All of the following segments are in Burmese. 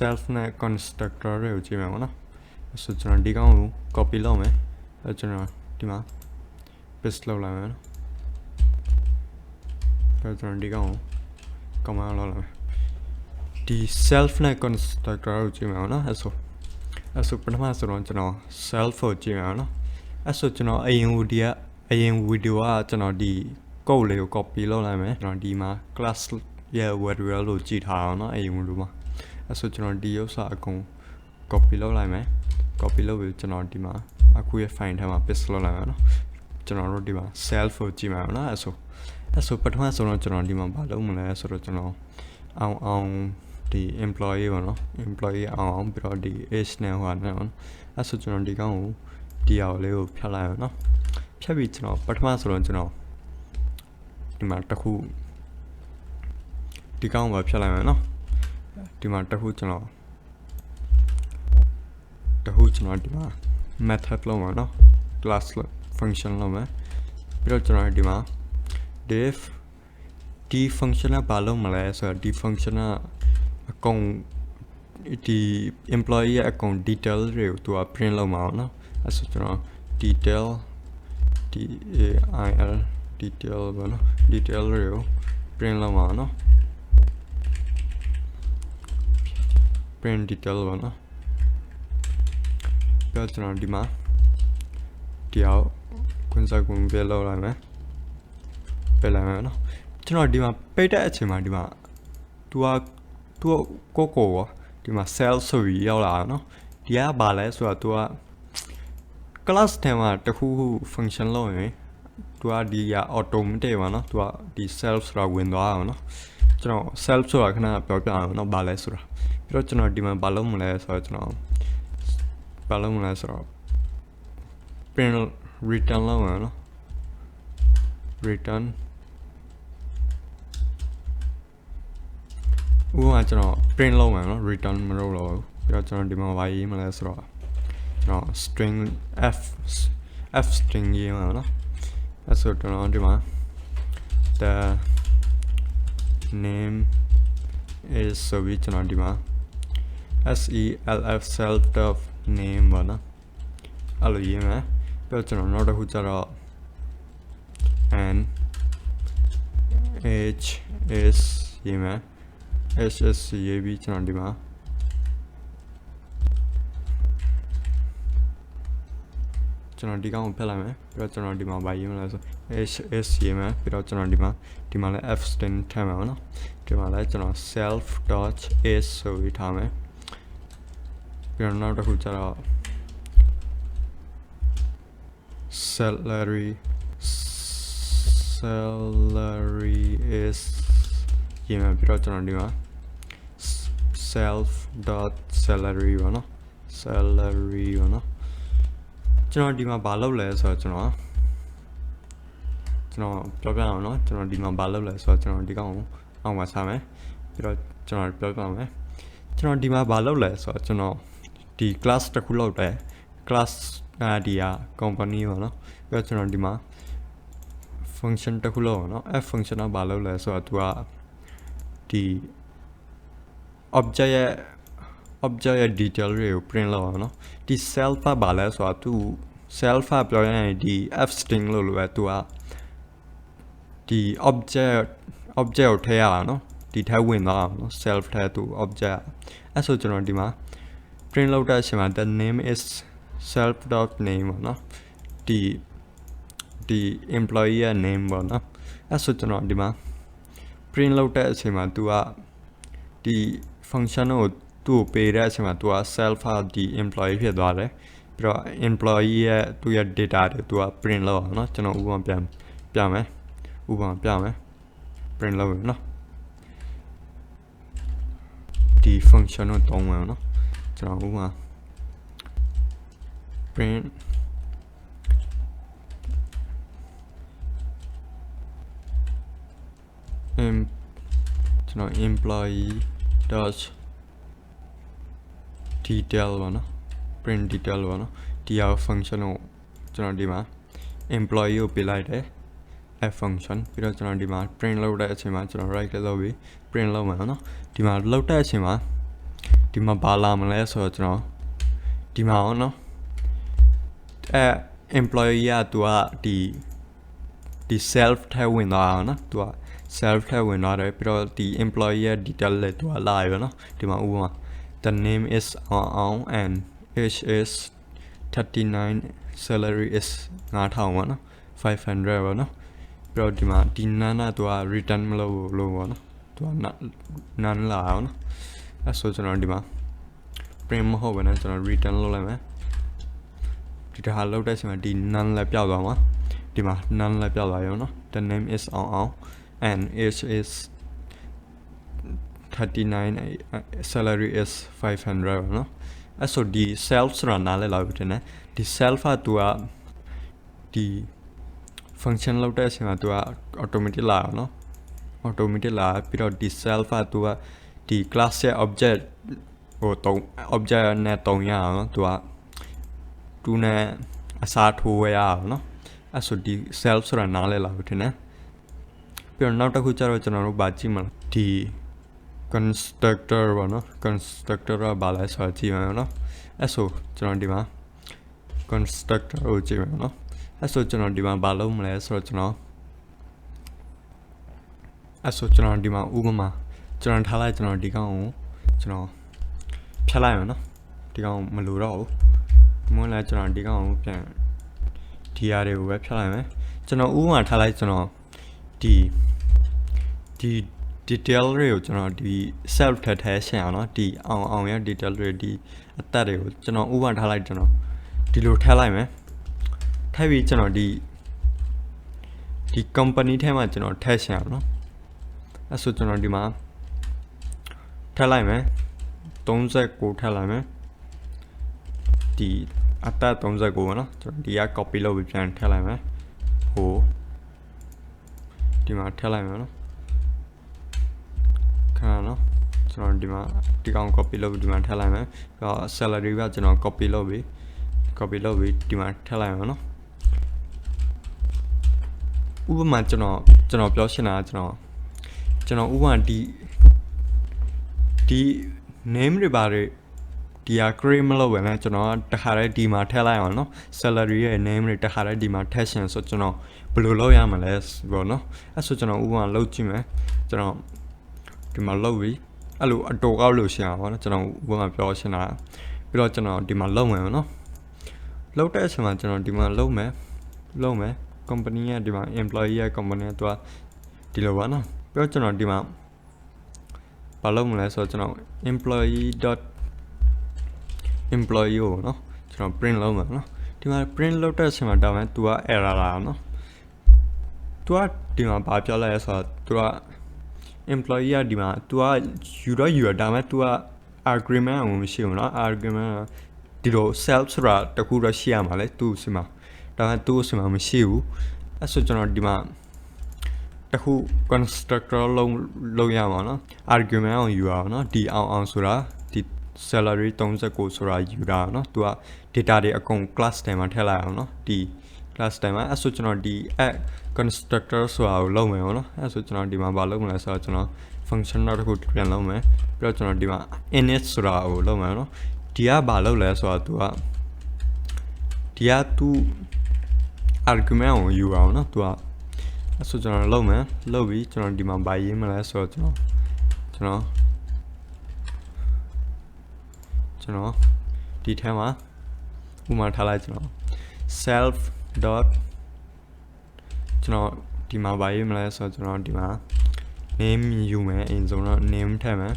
self နဲ့ constructor တွေကိုကြည့်မယ်ပေါ့နော်အဲ့ဆိုကျွန်တော်ဒီကောင်ကို copy လုပ်မယ်အဲ့ကျွန်တော်ဒီမှာ paste လုပ်လိုက်မယ်နော်အဲ့ကျွန်တော်ဒီကောင်ကို command လုပ်လိုက်မယ်ဒီ self နဲ့ constructor ကိုကြည့်မယ်ပေါ့နော်အဲ့ဆိုပထမဆိုတော့ကျွန်တော် self ကိုကြည့်မယ်ပေါ့နော်အဲ့ဆိုကျွန်တော်အရင် video ကကျွန်တော်ဒီ code လေးကို copy လုပ်လိုက်မယ်ကျွန်တော်ဒီမှာ class ရဲ့ variable လို့ကြည့်ထားအောင်နော်အရင် video မှာအဲ့ဆိုကျွန်တော်ဒီဥစ္စာအကုန် copy လုပ်လိုက်မယ် copy လုပ်ပြီးကျွန်တော်ဒီမှာအခုရဲ့ file ထဲမှာ paste လုပ်လိုက်မယ်နော်ကျွန်တော်တို့ဒီမှာ self ကိုကြည့်မယ်နော်အဲ့ဆိုပထမဆိုတော့ကျွန်တော်ဒီမှာဘာလုပ်မလဲဆိုတော့ကျွန်တော်အောင်ဒီ employee ပေါ့နော် employee အောင်ပြီးတော့ဒီ age နဲ့ဟိုနဲ့အဲ့ဆိုကျွန်တော်ဒီကောင်ကိုဒီအောင်လေးကိုဖြတ်လိုက်အောင်နော်ဖြတ်ပြီးကျွန်တော်ပထမဆိုတော့ကျွန်တော်ဒီမှာတစ်ခုဒီကောင်ကိုဖြတ်လိုက်မယ်နော်ဒီမှာတစ်ခုကျွန်တော်ဒီမှာ method လုံးပါနော် class function လုံးမယ်ပြီးတော့ကျွန်တော်ဒီမှာ div ဒီ function ကဘာလုပ်မလဲဆိုတော့ဒီ function ကအကုန်ဒီ employee ရဲ့အကုန် detail တွေကိုသူက print လုပ်မှာနော်အဲ့ဆိုကျွန်တော် detail detail ပေါ့နော် detail တွေကို print လုပ်မှာနော် print detail ပေါ့နော်ပြီးတော့ကျွန်တော်ဒီမှာဒီအောင် consequence ပဲလောက်လိုက်မယ်ပဲလိုက်မယ်နော်ကျွန်တော်ဒီမှာပိတ်တဲ့အချိန်မှာဒီမှာသူကိုဒီမှာ cell ဆိုပြီးရောက်လာနော်ဒီကဘာလဲဆိုတော့သူက class ထဲမှာတခုခု function လုပ်ရင်သူကဒီက automatic ပါနော်သူကဒီ self ဆိုတာဝင်သွားအောင်နော်ကျွန်တော် self ဆိုတာခဏပြောပြအောင်နော်ဘာလဲဆိုတာပြီးတော့ကျွန်တော်ဒီမှာဘာလုပ်မလဲဆိုတော့ကျွန်တော်ဘာလုပ်မလဲဆိုတော့ print return လုပ်မယ်နော် return ဥပမာကျွန်တော် print လုပ်မယ်နော် return မလုပ်တော့ဘူးပြီးတော့ကျွန်တော်ဒီမှာဘာရေးမလဲဆိုတော့ကျွန်တော် string f string ရေးမှာနော်အဲ့ဆိုကျွန်တော်ဒီမှာ the name is ဆိုပြီးကျွန်တော်ဒီမှာ self dot name ပါနော်အဲ့လိုရေးမယ်ပြီးတော့ကျွန်တော်နောက်တစ်ခုကျတော့ and age is ရေးမယ် ss ရေးပြီးကျွန်တော်ဒီမှာကျွန်တော်ဒီကောင်ကိုဖျက်လိုက်မယ်ပြီးတော့ကျွန်တော်ဒီမှာဘာရေးမလဲဆို ss ရေးမယ်ပြီးတော့ကျွန်တော်ဒီမှာလည်း f string ထည့်မှာပါနော်ဒီမှာလည်းကျွန်တော် self dot is ဆိုပြီးထားမယ်ပြီးတော့နောက်တစ်ခုကျတော့ salary is ရေးမယ်ပြီးတော့ကျွန်တော်ဒီမှာ self dot salary ပါနော် salary ပါနော်ကျွန်တော်ဒီမှာဘာလုပ်လဲဆိုတော့ကျွန်တော်ပြောပြအောင်နော်ကျွန်တော်ဒီမှာဘာလုပ်လဲဆိုတော့ကျွန်တော်ဒီကောင်ကိုအောက်မှာထားမယ်ပြီးတော့ကျွန်တော်ပြောပြမယ်ကျွန်တော်ဒီမှာဘာလုပ်လဲဆိုတော့ကျွန်တော်ဒီ class တစ်ခုလုပ်တယ် class ဒီက company ပါနော်ပြီးတော့ကျွန်တော်ဒီမှာ function တစ်ခုလုပ်အောင်နော် f function ကဘာလုပ်လဲဆိုတော့သူကဒီ object ရဲ့ detail တွေကို print လုပ်အောင်နော်ဒီ self ကဘာလဲဆိုတော့သူ self ကပြောရရင်ဒီ f string လို့ပဲသူကဒီ object ကိုထည့်ရအောင်နော်ဒီထည့်ဝင်သွားအောင်နော် self ထည့်သူ object အဲ့ဆိုကျွန်တော်ဒီမှာ print လုပ်တဲ့အချိန်မှာ the name is self dot name ပေါ့နော်ဒီ employee ရဲ့ name ပေါ့နော်အဲ့ဆိုကျွန်တော်ဒီမှာ print လုပ်တဲ့အချိန်မှာသူကဒီ function ကိုသူ့ကိုပေးတဲ့အချိန်မှာသူက self ဟာဒီ employee ဖြစ်သွားတယ်ပြီးတော့ employee ရဲ့သူ့ရဲ့ data တွေသူက print လုပ်အောင်เนาะကျွန်တော်ဥပမာပြမယ် print လုပ်မယ်เนาะဒီ function ကိုသုံးမယ်เนาะကျွန်တော်ဥပမာ printကျွန်တော် employee dot detail ပါနော် print detail ပါနော်ဒီဟာ function ကိုကျွန်တော်ဒီမှာ employee ကိုပေးလိုက်တယ် f function ပြီးတော့ကျွန်တော်ဒီမှာ print လုပ်တဲ့အချိန်မှာကျွန်တော် right click လုပ်ပြီး print လုပ်မှာနော်ဒီမှာလုပ်တဲ့အချိန်မှာ ဒီမှာဘာလာမလဲဆိုတော့ကျွန်တော်ဒီမှာအောင်နော်employee ကသူကဒီ self ထဲဝင်သွားအောင်နော်သူက self ထဲဝင်သွားတယ်ပြီးတော့ဒီ employee ရဲ့ detail လည်းသူကလာရနော်ဒီမှာဥပမာ the name is on and age is 39 salary is 9000ပေါ့နော်500ပေါ့နော်ပြီးတော့ဒီမှာဒီနန်းကသူက return မလုပ်လို့ပေါ့နော်သူကနန်းလာအောင်နော်အဲ့ဆိုကျွန်တော်ဒီမှာ print မဟုတ်ဘဲနဲ့ကျွန်တော် return လုပ်လိုက်မယ်ဒီတစ်ခါလောက်တဲ့အချိန်မှာဒီ none လည်းပျောက်သွားမှာဒီမှာ none လည်းပျောက်သွားရောနော် the name is on and age is 39 salary is 500နော်အဲ့ဆိုဒီ self ဆိုတာနားလည်လောက်ဖြစ်နေဒီ self ကသူကဒီ function လောက်တဲ့အချိန်မှာသူက automatic လာအောင်နော် automatic လာပြီးတော့ဒီ self ကသူကဒီ class ရဲ့ object ဟိုobject နဲ့တုံရအောင်နော်သူကသူနဲ့အစားထိုးရအောင်နော်အဲ့ဆိုဒီ self ဆိုတာနားလည်လာပြီထင်တယ်ပြီးတော့နောက်တစ်ခုကျတော့ကျွန်တော်တို့ဗာကြည့်မလားဒီ constructor ပေါ့နော် constructor ကဘာလဲဆိုတော့ကြည့်မယ်နော်အဲ့ဆိုကျွန်တော်ဒီမှာ constructor ကိုကြည့်မယ်နော်အဲ့ဆိုကျွန်တော်ဒီမှာဘာလုပ်မလဲဆိုတော့ကျွန်တော်ဒီမှာဥပမာကျွန်တော်ထားလိုက်ကျွန်တော်ဒီကောင်ကိုကျွန်တော်ဖြတ်လိုက်မယ်နော်ဒီကောင်မလိုတော့ဘူးမွန်းလာကျွန်တော်ဒီကောင်ကိုပြန်ဒီဟာတွေကိုပဲဖြတ်လိုက်မယ်ကျွန်တော်ဥပမာထားလိုက်ကျွန်တော်ဒီ detail တွေကိုကျွန်တော်ဒီ self ထဲရှင်းအောင်နော်ဒီအောင်ရ detail တွေဒီအသက်တွေကိုကျွန်တော်ဥပမာထားလိုက်ကျွန်တော်ဒီလိုထည့်လိုက်မယ်ထည့်ပြီးကျွန်တော်ဒီ company ထဲမှာကျွန်တော်ထည့်ရှင်းအောင်နော်အဲ့ဆိုကျွန်တော်ဒီမှာထည့်လိုက်မယ်39ထည့်လိုက်မယ်ဒီအသက်39ပေါ့နော်ကျွန်တော်ဒီက copy လုပ်ပြီးပြန်ထည့်လိုက်မယ်ဟိုဒီမှာထည့်လိုက်မယ်နော်ခါနော်ကျွန်တော်ဒီမှာဒီကောင် copy လုပ်ပြီးဒီမှာထည့်လိုက်မယ်ပြီးတော့ salary ကကျွန်တော် copy လုပ်ပြီးဒီမှာထည့်လိုက်မယ်နော်ဥပမာကျွန်တော်ပြောရှင်းတာကျွန်တော်ဥပမာဒီ name တွေပါတွေဒီဟာ create မလုပ်ဘဲနဲ့ကျွန်တော်တခါတည်းဒီမှာထည့်လိုက်အောင်နော် salary ရဲ့ name တွေတခါတည်းဒီမှာထည့်ရှင်ဆိုကျွန်တော်ဘယ်လိုလုပ်ရမလဲပေါ့နော်အဲ့ဆိုကျွန်တော်ဥပမာလုပ်ကြည့်မယ်ကျွန်တော်ဒီမှာလုပ်ပြီးအဲ့လိုအတူကောက်လို့ရှင်းအောင်ပေါ့နော်ကျွန်တော်ဥပမာပြောရှင်းတာပြီးတော့ကျွန်တော်ဒီမှာလုပ်မယ်နော်လုပ်တဲ့အချိန်မှာကျွန်တော်ဒီမှာလုပ်မယ် company ရဲ့ဒီမှာ employee ရဲ့ company ကသူကဒီလိုပါနော်ပြီးတော့ကျွန်တော်ဒီမှာဘာလုပ်မလဲဆိုတော့ကျွန်တော် employee ကိုနော်ကျွန်တော် print လုပ်မယ်နော်ဒီမှာ print လုပ်တဲ့အချိန်မှာဒါမှသူက error လာနော်သူကဒီမှာဘာပြောလိုက်လဲဆိုတော့သူက employee ကဒီမှာသူကယူရဒါမှသူက agreement အောင်မရှိဘူးနော် agreement ဒီလို self ဆိုတာတခုတော့ရှိရမှာလေသူ့စီမှာဒါမှသူ့စီမှာမရှိဘူးအဲ့ဆိုကျွန်တော်ဒီမှာတခု constructor လုံးရမှာနော် argument အောင်ယူအောင်နော်ဒီအောင်ဆိုတာဒီ salary 39ဆိုတာယူတာနော်သူက data တွေအကုန် class ထဲမှာထည့်လိုက်အောင်နော်ဒီ class ထဲမှာအဲ့ဆိုကျွန်တော်ဒီ add constructor ဆိုတာကိုလုပ်မယ်နော်အဲ့ဆိုကျွန်တော်ဒီမှာဘာလုပ်မလဲဆိုတော့ကျွန်တော် function တစ်ခုပြန်လုပ်မယ်ပြီးတော့ကျွန်တော်ဒီမှာ init ဆိုတာကိုလုပ်မယ်နော်ဒီကဘာလုပ်လဲဆိုတော့သူ argument ကိုယူအောင်နော်သူကအဲ့ဆိုကျွန်တော်လုပ်ပြီးကျွန်တော်ဒီမှာဘာရေးမလဲဆိုတော့ကျွန်တော်ဒီထဲမှာဥပမာထားလိုက်ကျွန်တော် self dot ကျွန်တော်ဒီမှာဘာရေးမလဲဆိုတော့ကျွန်တော်ဒီမှာ name ယူမယ်အရင်ဆုံးတော့ name ထည့်မယ်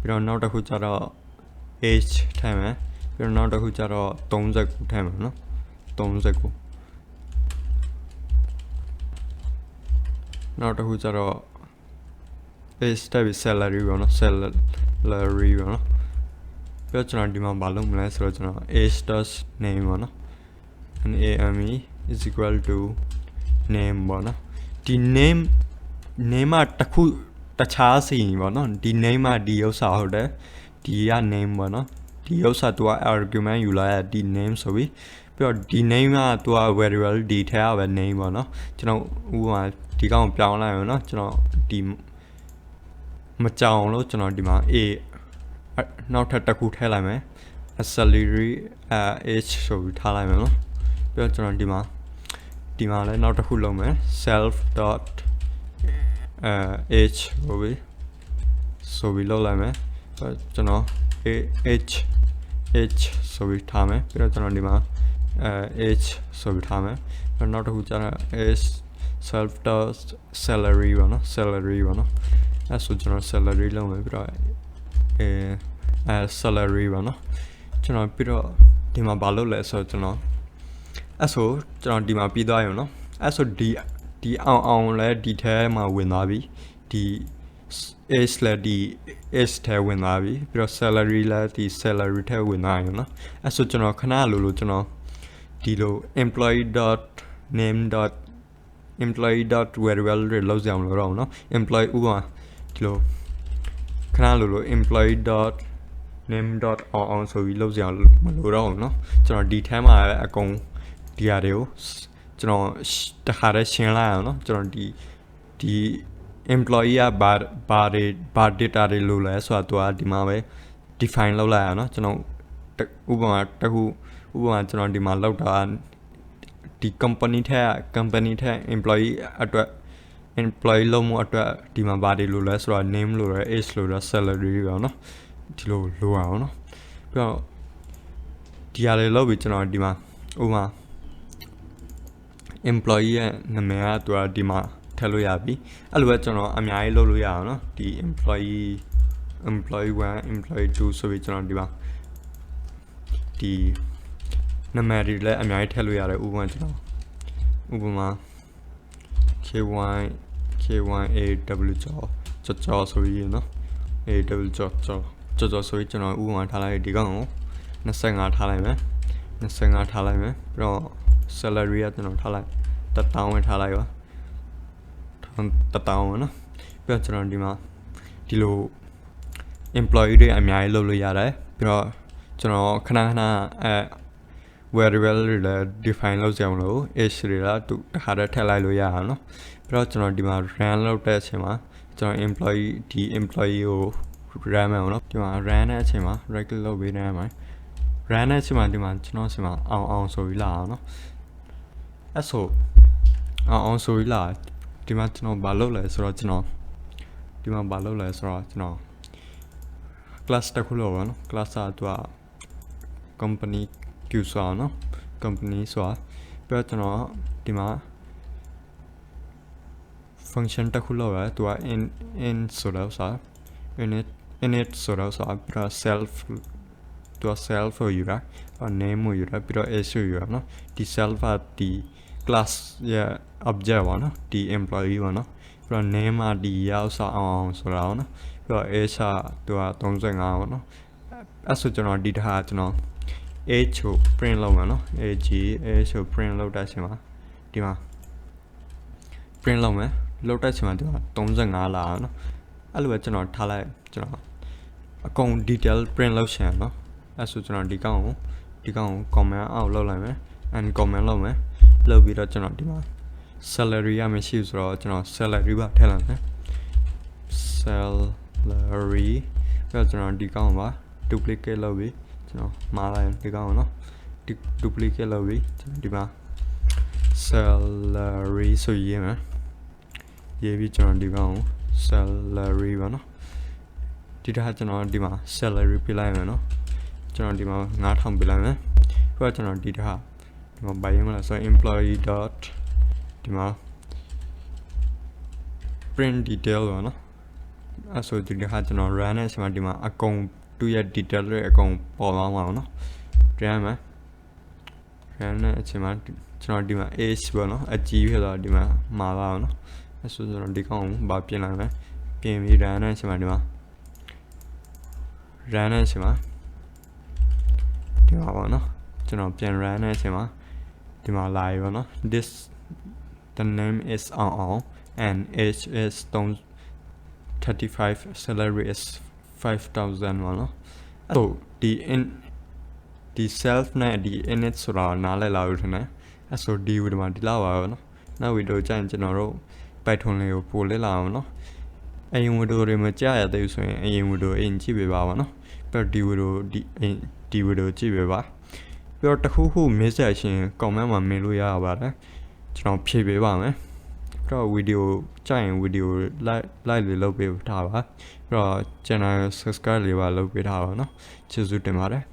ပြီးတော့နောက်တစ်ခုကျတော့ age ထည့်မယ်ပြီးတော့နောက်တစ်ခုကျတော့39ထည့်မယ်နော်39နောက်တစ်ခုကျတော့ age ထည့်ပြီး salary ပေါ့နော် salary ပေါ့နော်ပြီးတော့ကျွန်တော်ဒီမှာဘာလုပ်မလဲဆိုတော့ကျွန်တော် age dot name ပေါ့နော် name is equal to name ပေါ့နော်ဒီ name မှာတခြားစီပေါ့နော်ဒီ name မှာဒီဥစ္စာဟုတ်တယ်ဒီက name ပေါ့နော်ဒီဥစ္စာသူက argument ယူလာရဒီ name ဆိုပြီးတော့ဒီ name ကသူက variable ဒီထဲကပဲ name ပေါ့နော်ကျွန်တော်ဥပမာဒီကောင်ပြောင်းလိုက်ရအောင်နော်ကျွန်တော်ဒီမကြောင်လို့ကျွန်တော်ဒီမှာ a နောက်ထပ်တစ်ခုထည့်လိုက်မယ် salary age ဆိုပြီးထားလိုက်မယ်နော်ပြီးတော့ကျွန်တော်ဒီမှာလည်းနောက်တစ်ခုလုပ်မယ် self dot age ဆိုပြီးလုပ်လိုက်မယ်ကျွန်တော် age ဆိုပြီးထားမယ်ပြီးတော့ကျွန်တော်ဒီမှာ age ဆိုပြီးထားမယ်နောက်တစ်ခုကျတော့ age self dot salary ပါနော် salary ပါနော်အဲ့ဆိုကျွန်တော် salary လုပ်မယ်ပြီးတော့salary ပါနော်ကျွန်တော်ပြီးတော့ဒီမှာဘာလုပ်လဲဆိုတော့ကျွန်တော်ဒီမှာပြီးသွားရုံနော်အဲ့ဆိုဒီအောင်လဲဒီထဲမှာဝင်သွားပြီဒီ age လဲဒီ age ထဲဝင်သွားပြီပြီးတော့ salary လဲဒီ salary ထဲဝင်သွားရုံနော်အဲ့ဆိုကျွန်တော်ခဏလို့ကျွန်တော်ဒီလို employee.name.employee.variable တွေလောက်ကြအောင်လို့တော့နော် employee ဥပမာဒီလိုခဏလို့ employee.name.on ဆိုပြီးလောက်ကြအောင်မလို့တော့ဘူးနော်ကျွန်တော်ဒီထဲမှာအကုန်ဒီဟာတွေကိုကျွန်တော်တခါတည်းရှင်းလိုက်အောင်နော်ကျွန်တော်ဒီ employee ကဘာ data တွေလို့လဲဆိုတာသူကဒီမှာပဲ define လုပ်လိုက်အောင်နော်ကျွန်တော်ဥပမာကျွန်တော်ဒီမှာလောက်တာဒီ company ထဲ employee အတွက် employee လုံးမှုအတွက်ဒီမှာဘာတွေလို့လဲဆိုတော့ name လို့လဲ age လို့လဲ salary ပေါ့နော်ဒီလိုလိုအောင်နော်ပြီးတော့ဒီဟာတွေလောက်ပြီးကျွန်တော်ဒီမှာဥပမာ employee ရဲ့နာမည်ကသူကဒီမှာထည့်လို့ရပြီအဲ့လိုပဲကျွန်တော်အများကြီးလုပ်လို့ရအောင်နော်ဒီ employee 1 employee 2ဆိုပြီးကျွန်တော်ဒီမှာဒီနာမည်တွေလည်းအများကြီးထည့်လို့ရတယ်ဥပမာကျွန်တော်ဥပမာ K1AW ကြောဆိုပြီးနော် AW ကြောဆိုပြီးကျွန်တော်ဥပမာထားလိုက်ဒီကောင်ကို25ထားလိုက်မယ်25ထားလိုက်မယ်ပြီးတော့ salary ကကျွန်တော်ထားလိုက်1000ဝင်ထားလိုက်ပါ1000နော်ပြီးတော့ကျွန်တော်ဒီမှာဒီလို employee တွေအများကြီးလုပ်လို့ရတယ်ပြီးတော့ကျွန်တော်ခဏvariable တွေလည်း define လုပ်ကြအောင်လို့ age တွေကသူတစ်ခါတည်းထည့်လိုက်လို့ရအောင်နော်ပြီးတော့ကျွန်တော်ဒီမှာ run လုပ်တဲ့အချိန်မှာကျွန်တော် employee ကို run မယ်နော်ဒီမှာ run တဲ့အချိန်မှာ right click လုပ်ပေးနေမှာ run တဲ့အချိန်မှာဒီမှာကျွန်တော်ဆီမှာအောင်ဆိုပြီးလာအောင်နော်အဲ့ဆိုအောင်ဆိုပြီးလာဒီမှာကျွန်တော်ဘာလုပ်လဲဆိုတော့ကျွန်တော်ဒီမှာဘာလုပ်လဲဆိုတော့ကျွန်တော် class တစ်ခုလို့ပါနော် class ကသူက company Q ဆိုနော် company ဆိုတာပြီးတော့ကျွန်တော်ဒီမှာ function တစ်ခုလို့ပဲသူက in ဆိုတော့ဆို init ဆိုတော့ဆိုပြီးတော့ self သူက self ကိုယူတာ name ကိုယူတာပြီးတော့ age ကိုယူတာနော်ဒီ self ကဒီ class ရဲ့ object ပါနော်ဒီ employee ပါနော်ပြီးတော့ name ကဒီရောက်စားအောင်ဆိုတာနော်ပြီးတော့ age ကသူက35ပါနော်အဲ့ဆိုကျွန်တော်ဒီတစ်ခါကျွန်တော် age ကို print လုပ်မှာနော် age ကို print လုပ်တဲ့အချိန်မှာဒီမှာ print လုပ်မယ်လုပ်တဲ့အချိန်မှာဒီမှာ35လာနော်အဲ့လိုပဲကျွန်တော်ထားလိုက်ကျွန်တော်အကုန် detail print လုပ်ချင်နော်အဲ့ဆိုကျွန်တော်ဒီကောင်ကို comment အောက်လုပ်လိုက်မယ် and comment လုပ်မယ်လုပ်ပြီးတော့ကျွန်တော်ဒီမှာ salary ရမရှိဆိုတော့ကျွန်တော် salary ပါထည့်လိုက်မယ် salary ပြီးတော့ကျွန်တော်ဒီကောင်ပါ duplicate လုပ်ပြီးကျွန်တော်မှားလိုက်ဒီကောင်နော် duplicate လုပ်ပြီးကျွန်တော်ဒီမှာ salary ဆိုရေးမယ်ရေးပြီးကျွန်တော်ဒီကောင်ကို salary ပါနော်ဒီတစ်ခါကျွန်တော်ဒီမှာ salary ပြလိုက်မယ်နော်ကျွန်တော်ဒီမှာ9000ပြလိုက်မယ်ပြီးတော့ကျွန်တော်ဒီတစ်ခါဒီမှာဘာရေးမလဲဆို employee dot ဒီမှာ print detail ပါနော်အဲ့ဆိုဒီတစ်ခါကျွန်တော် run နဲ့ဆိုမှဒီမှာအကုန်သူ့ရဲ့ detail တွေအကုန်ပေါ်သွားမှာနော် run မယ် run နဲ့အချိန်မှာကျွန်တော်ဒီမှာ age ပေါ့နော်အကြီးဖြစ်သွားဒီမှာမှာပါအောင်နော်အဲ့ဆိုကျွန်တော်ဒီကောင်ကိုဘာပြင်လိုက်မယ်ပြင်ပြီး run နဲ့အချိန်မှာဒီမှာ run နဲ့အချိန်မှာဒီမှာပါနော်ကျွန်တော်ပြန် run နဲ့အချိန်မှာဒီမှာလာပြီပေါ့နော် this the name is on and age is 35 salary is 5000ပေါ့နော်အဲ့တော့ဒီ self နဲ့ဒီ init ဆိုတာနားလည်လာလို့ထင်တယ်အဲ့ဆိုဒီဗီဒီယိုမှာဒီလောက်ပါပဲနော်နောက်ဗီဒီယိုကျရင်ကျွန်တော်တို့ Python လေးကိုပို့လေ့လာအောင်နော်အရင်ဗီဒီယိုတွေမကြားရသေးဘူးဆိုရင်အရင်ဗီဒီယိုအရင်ကြည့်ပေးပါပါနော် ပြီးတော့ဒီဗီဒီယိုကြည့်ပေးပါပြီးတော့တစ်ခုခုမေးစရာရှိရင် comment မှာမေးလို့ရပါတယ်ကျွန်တော်ဖြေပေးပါမယ်ပြီးတော့ဗီဒီယိုကြိုက်ရင်ဗီဒီယို like လေးလုပ်ပေးထားပါပြီးတော့ channel subscribe လေးပါလုပ်ပေးထားပါနော်ကျေးဇူးတင်ပါတယ်